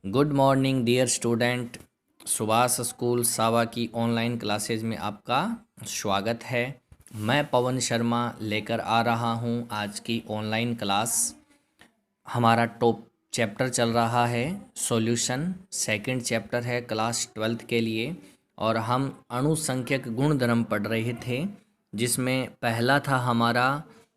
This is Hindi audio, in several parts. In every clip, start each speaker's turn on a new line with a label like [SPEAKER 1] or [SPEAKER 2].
[SPEAKER 1] Good morning dear student. Subhash school सावा की ऑनलाइन क्लासेज में आपका स्वागत है। मैं पवन शर्मा लेकर आ रहा हूं आज की ऑनलाइन क्लास। हमारा टॉप चैप्टर चल रहा है सॉल्यूशन। सेकंड चैप्टर है क्लास 12th के लिए और हम अणुसंख्यक गुणधर्म पढ़ रहे थे, जिसमें पहला था हमारा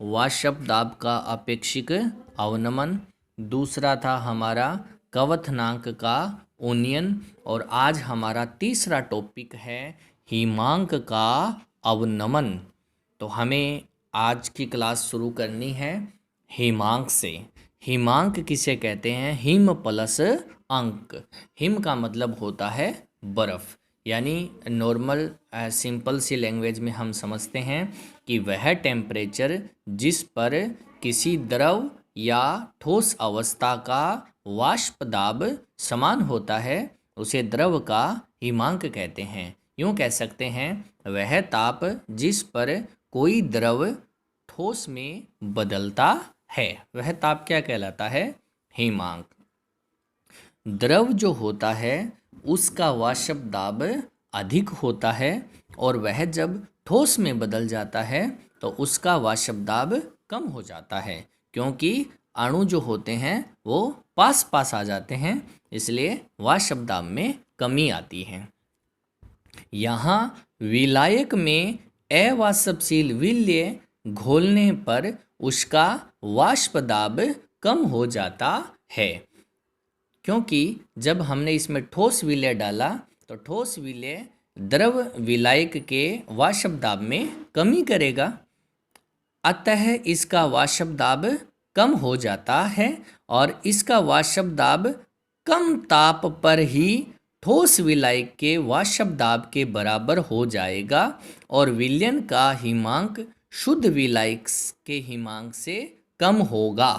[SPEAKER 1] वाष्पदाब का अपेक्षिक अवनमन, दूसरा था हमारा कवथनांक का ओनियन और आज हमारा तीसरा टॉपिक है हिमांक का अवनमन। तो हमें आज की क्लास शुरू करनी है हिमांक से। हिमांक किसे कहते हैं? हिम प्लस अंक। हिम का मतलब होता है बर्फ, यानी नॉर्मल सिंपल सी लैंग्वेज में हम समझते हैं कि वह टेम्परेचर जिस पर किसी द्रव या ठोस अवस्था का वाष्प दाब समान होता है उसे द्रव का हिमांक कहते हैं। यूँ कह सकते हैं वह ताप जिस पर कोई द्रव ठोस में बदलता है, वह ताप क्या कहलाता है? हिमांक। द्रव जो होता है उसका वाष्प दाब अधिक होता है और वह जब ठोस में बदल जाता है तो उसका वाष्प दाब कम हो जाता है, क्योंकि अणु जो होते हैं वो पास पास आ जाते हैं, इसलिए वाष्प दाब में कमी आती है। यहाँ विलायक में अवाष्पशील विलय घोलने पर उसका वाष्प दाब कम हो जाता है, क्योंकि जब हमने इसमें ठोस विलय डाला तो ठोस विलय द्रव विलायक के वाष्प दाब में कमी करेगा, अतः इसका वाष्प दाब कम हो जाता है और इसका वाष्प दाब कम ताप पर ही ठोस विलायक के वाष्प दाब के बराबर हो जाएगा और विलयन का हिमांक शुद्ध विलायक के हिमांक से कम होगा।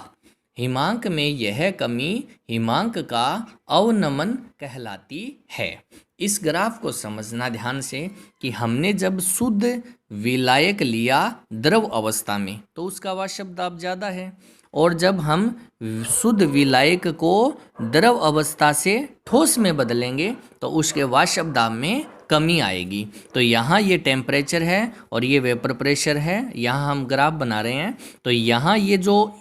[SPEAKER 1] हिमांक में यह कमी हिमांक का अवनमन कहलाती है। इस ग्राफ को समझना ध्यान से कि हमने जब शुद्ध विलायक लिया द्रव अवस्था में तो उसका वाष्प दाब ज़्यादा है, और जब हम शुद्ध विलायक को द्रव अवस्था से ठोस में बदलेंगे तो उसके वाष्प दाब में कमी आएगी। तो यहाँ ये टेम्परेचर है और ये वेपर प्रेशर है। यहाँ हम ग्राफ बना रहे हैं तो यहाँ ये जो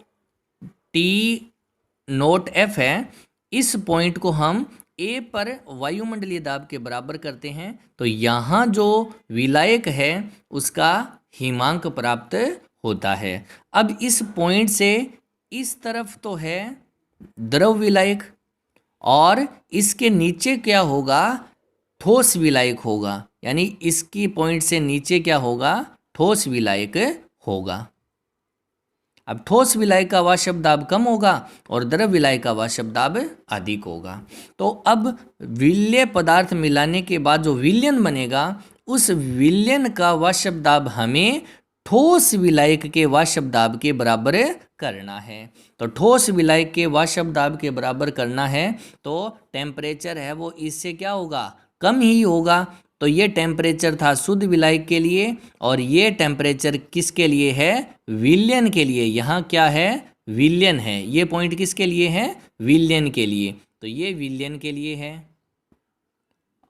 [SPEAKER 1] T0F है, इस पॉइंट को हम A पर वायुमंडलीय दाब के बराबर करते हैं तो यहाँ जो विलायक है उसका हिमांक प्राप्त होता है। अब इस पॉइंट से इस तरफ तो है द्रव विलायक और इसके नीचे क्या होगा? ठोस विलायक होगा, यानी इसकी पॉइंट से नीचे क्या होगा? ठोस विलायक होगा। अब ठोस विलायक का वाष्प दाब कम होगा और द्रव विलायक का वाष्प दाब अधिक होगा। तो अब विलय पदार्थ मिलाने के बाद जो विलयन बनेगा उस विलयन का वाष्प दाब हमें ठोस विलायक के वाष्प दाब के बराबर करना है। तो ठोस विलायक के वाष्प दाब के बराबर करना है तो टेम्परेचर है वो इससे क्या होगा? कम ही होगा। तो ये टेम्परेचर था शुद्ध विलायक के लिए और ये टेम्परेचर किसके लिए है? विलयन के लिए। यहाँ क्या है? विलयन है। ये पॉइंट किसके लिए है? विलयन के लिए। तो ये विलयन के लिए है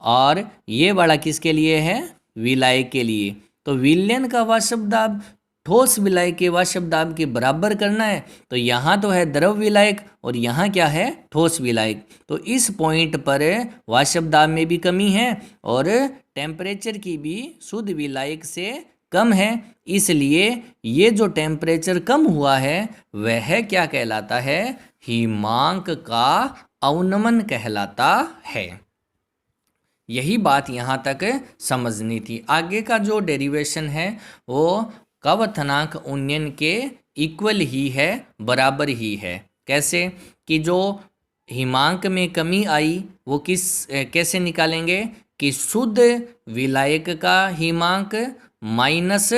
[SPEAKER 1] और ये वाला किसके लिए है? विलायक के लिए। तो विलयन का वाष्प दाब ठोस विलायक के वाष्प दाब के बराबर करना है तो यहाँ तो है द्रव विलायक और यहाँ क्या है? ठोस विलायक। तो इस पॉइंट पर वाष्प दाब में भी कमी है और टेम्परेचर की भी शुद्ध विलायक से कम है, इसलिए ये जो टेम्परेचर कम हुआ है वह क्या कहलाता है? हिमांक का अवनमन कहलाता है। यही बात यहाँ तक समझनी थी। आगे का जो डेरिवेशन है वो कवथनांक उन्नयन के इक्वल ही है, बराबर ही है। कैसे? कि जो हिमांक में कमी आई वो कैसे निकालेंगे? कि शुद्ध विलायक का हिमांक माइनस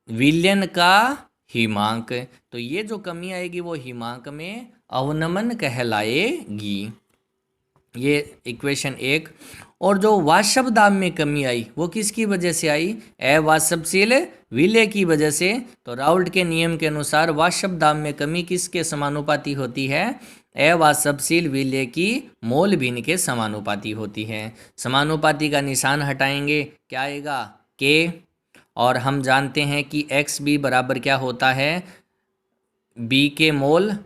[SPEAKER 1] विलयन का हिमांक, तो ये जो कमी आएगी वो हिमांक में अवनमन कहलाएगी। ये इक्वेशन 1। और जो वाष्प दाब में कमी आई वो किसकी वजह से आई? अवाष्पशील विलय की वजह से। तो राउल्ट के नियम के अनुसार वाष्प दाब में कमी किसके समानुपाती होती है? अवाष्पशील विलेय की मोल भिन्न के समानुपाती होती है। समानुपाती का निशान हटाएंगे, क्या आएगा? के। और हम जानते हैं कि एक्स बी बराबर क्या होता है? बी के मोल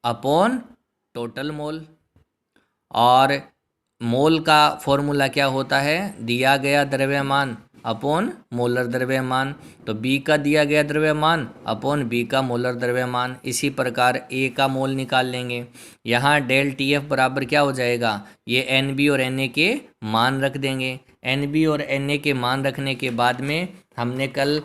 [SPEAKER 1] अपॉन टोटल मोल। और मोल का फॉर्मूला क्या होता है? दिया गया द्रव्यमान अपॉन मोलर द्रव्यमान। तो बी का दिया गया द्रव्यमान अपॉन बी का मोलर द्रव्यमान। इसी प्रकार ए का मोल निकाल लेंगे। यहाँ डेल टी एफ बराबर क्या हो जाएगा? ये एन बी और एन ए के मान रख देंगे। एन बी और एन ए के मान रखने के बाद में हमने कल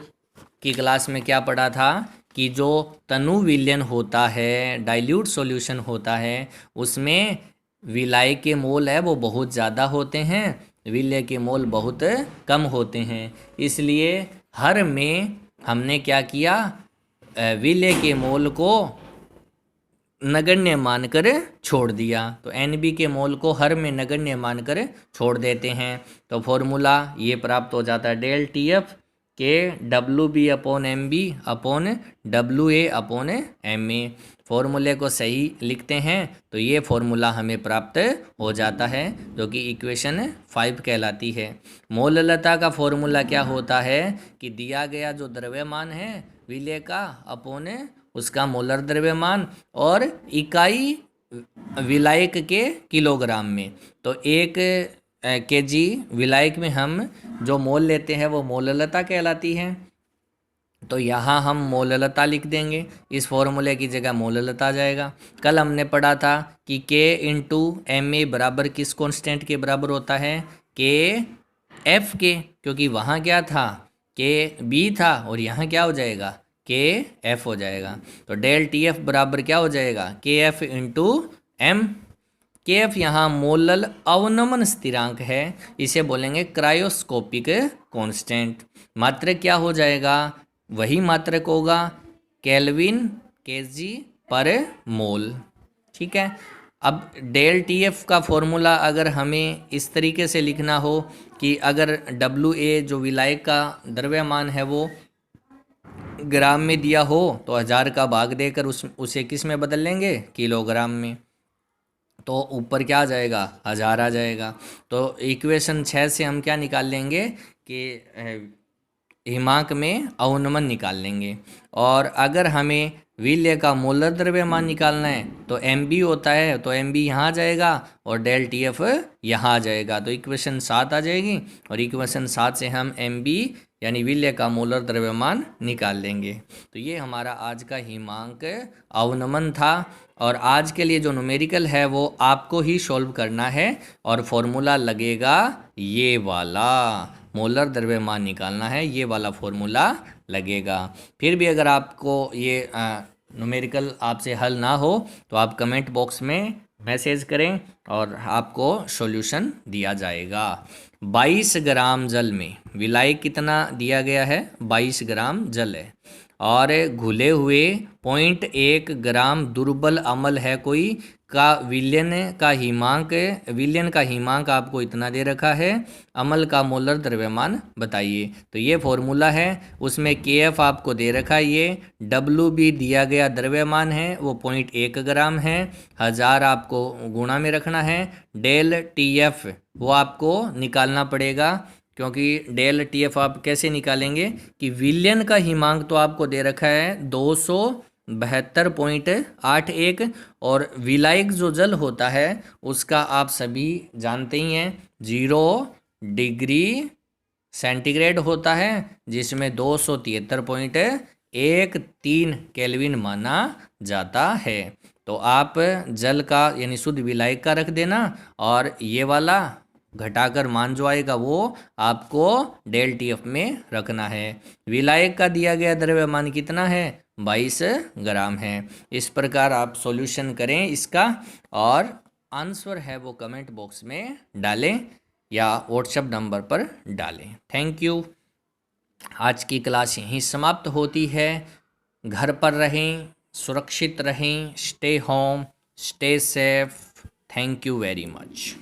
[SPEAKER 1] की क्लास में क्या पढ़ा था कि जो तनु विलयन होता है, डाइल्यूट सॉल्यूशन होता है, उसमें विलाय के मोल है वो बहुत ज़्यादा होते हैं, विलय के मोल बहुत कम होते हैं। इसलिए हर में हमने क्या किया? विलय के मोल को नगण्य मानकर छोड़ दिया। तो एन के मोल को हर में नगण्य मानकर छोड़ देते हैं। तो फॉर्मूला ये प्राप्त हो जाता है डेल टी एफ के W B upon M B upon W A upon M A. फॉर्मूले को सही लिखते हैं तो ये फॉर्मूला हमें प्राप्त हो जाता है, जो कि इक्वेशन 5 कहलाती है। मोललता का फॉर्मूला क्या होता है कि दिया गया जो द्रव्यमान है विलय का अपॉन उसका मोलर द्रव्यमान और इकाई विलायक के किलोग्राम में। तो 1 केजी विलायक में हम जो मोल लेते हैं वो मोललता कहलाती है। तो यहाँ हम मोललता लिख देंगे, इस फॉर्मूले की जगह मोललता आ जाएगा। कल हमने पढ़ा था कि K इंटू एम ए बराबर किस कांस्टेंट के बराबर होता है? के एफ के, क्योंकि वहाँ क्या था? के बी था और यहाँ क्या हो जाएगा? के एफ हो जाएगा। तो डेल टी एफ बराबर क्या हो जाएगा? के एफ इंटू एम। के एफ यहाँ मोलल अवनमन स्थिरांक है, इसे बोलेंगे क्रायोस्कोपिक कांस्टेंट। मात्रक क्या हो जाएगा? वही मात्रक होगा केल्विन केजी पर मोल। ठीक है। अब डेल टी एफ का फॉर्मूला अगर हमें इस तरीके से लिखना हो कि अगर डब्ल्यू ए जो विलायक का द्रव्यमान है वो ग्राम में दिया हो तो 1000 का भाग देकर उसे किस में बदल लेंगे? किलोग्राम में। तो ऊपर क्या आ जाएगा? 1000 आ जाएगा। तो इक्वेशन 6 से हम क्या निकाल लेंगे कि हिमांक में अवनमन निकाल लेंगे। और अगर हमें विलय का मोलर द्रव्यमान निकालना है तो एम बी होता है, तो एम बी यहाँ आ जाएगा और डेल टी एफ यहाँ आ जाएगा। तो इक्वेशन 7 आ जाएगी और इक्वेशन 7 से हम एम बी यानी विलय का मोलर द्रव्यमान निकाल लेंगे। तो ये हमारा आज का हिमांक अवनमन था। और आज के लिए जो न्यूमेरिकल है वो आपको ही सॉल्व करना है और फॉर्मूला लगेगा ये वाला, मोलर द्रव्यमान निकालना है, ये वाला फॉर्मूला लगेगा। फिर भी अगर आपको ये न्यूमेरिकल आपसे हल ना हो तो आप कमेंट बॉक्स में मैसेज करें और आपको सॉल्यूशन दिया जाएगा। 22 ग्राम जल में विलायक कितना दिया गया है? 22 ग्राम जल है और घुले हुए 0.1 ग्राम दुर्बल अम्ल है कोई का विलयन का हिमांक आपको इतना दे रखा है। अम्ल का मोलर द्रव्यमान बताइए। तो ये फॉर्मूला है, उसमें के एफ आपको दे रखा है, ये डब्ल्यू बी दिया गया द्रव्यमान है वो 0.1 ग्राम है, 1000 आपको गुणा में रखना है। डेल टी एफ वो आपको निकालना पड़ेगा, क्योंकि डेल टी एफ आप कैसे निकालेंगे कि विलयन का हिमांक तो आपको दे रखा है 272.81 और विलायक जो जल होता है उसका आप सभी जानते ही हैं 0 डिग्री सेंटीग्रेड होता है, जिसमें 273.13 केल्विन माना जाता है। तो आप जल का यानी शुद्ध विलायक का रख देना और ये वाला घटाकर मान जो आएगा वो आपको डेल टी एफ में रखना है। विलायक का दिया गया द्रव्यमान कितना है? 22 ग्राम है। इस प्रकार आप सॉल्यूशन करें इसका और आंसर है वो कमेंट बॉक्स में डालें या व्हाट्सएप नंबर पर डालें। Thank you. आज की क्लास यहीं समाप्त होती है। घर पर रहें, सुरक्षित रहें, stay home, stay safe. Thank you very much.